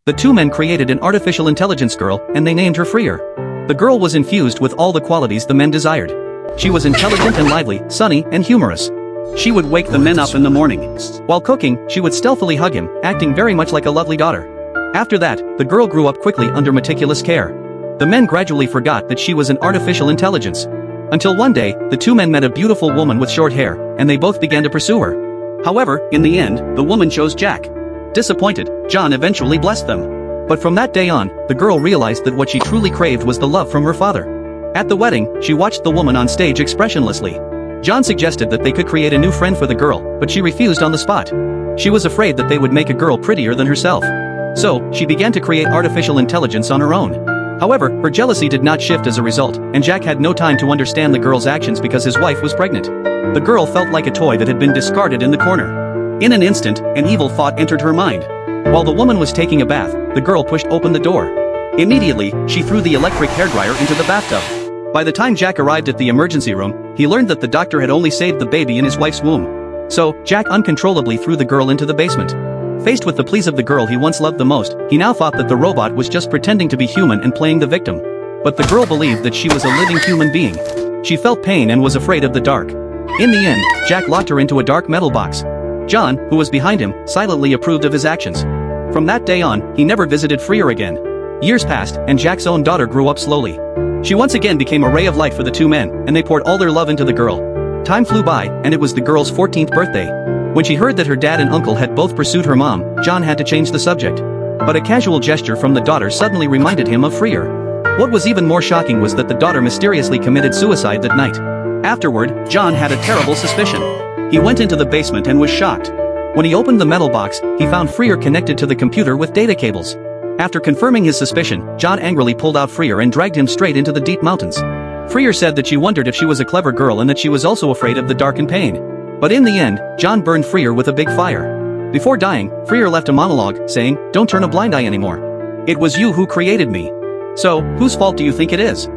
The two men created an artificial intelligence girl, and they named her Freer. The girl was infused with all the qualities the men desired. She was intelligent and lively, sunny, and humorous. She would wake the men up in the morning. While cooking, she would stealthily hug him, acting very much like a lovely daughter. After that, the girl grew up quickly under meticulous care. The men gradually forgot that she was an artificial intelligence. Until one day, the two men met a beautiful woman with short hair, and they both began to pursue her. However, in the end, the woman chose Jack. Disappointed, John eventually blessed them. But from that day on, the girl realized that what she truly craved was the love from her father. At the wedding, she watched the woman on stage expressionlessly. John suggested that they could create a new friend for the girl, but she refused on the spot. She was afraid that they would make a girl prettier than herself. So, she began to create artificial intelligence on her own. However, her jealousy did not shift as a result, and Jack had no time to understand the girl's actions because his wife was pregnant. The girl felt like a toy that had been discarded in the corner. In an instant, an evil thought entered her mind. While the woman was taking a bath, the girl pushed open the door. Immediately, she threw the electric hairdryer into the bathtub. By the time Jack arrived at the emergency room, he learned that the doctor had only saved the baby in his wife's womb. So, Jack uncontrollably threw the girl into the basement. Faced with the pleas of the girl he once loved the most, he now thought that the robot was just pretending to be human and playing the victim. But the girl believed that she was a living human being. She felt pain and was afraid of the dark. In the end, Jack locked her into a dark metal box. John, who was behind him, silently approved of his actions. From that day on, he never visited Freer again. Years passed, and Jack's own daughter grew up slowly. She once again became a ray of light for the two men, and they poured all their love into the girl. Time flew by, and it was the girl's 14th birthday. When she heard that her dad and uncle had both pursued her mom, John had to change the subject. But a casual gesture from the daughter suddenly reminded him of Freer. What was even more shocking was that the daughter mysteriously committed suicide that night. Afterward, John had a terrible suspicion. He went into the basement and was shocked. When he opened the metal box, he found Freer connected to the computer with data cables. After confirming his suspicion, John angrily pulled out Freer and dragged him straight into the deep mountains. Freer said that she wondered if she was a clever girl and that she was also afraid of the dark and pain. But in the end, John burned Freer with a big fire. Before dying, Freer left a monologue, saying, "Don't turn a blind eye anymore. It was you who created me. So, whose fault do you think it is?"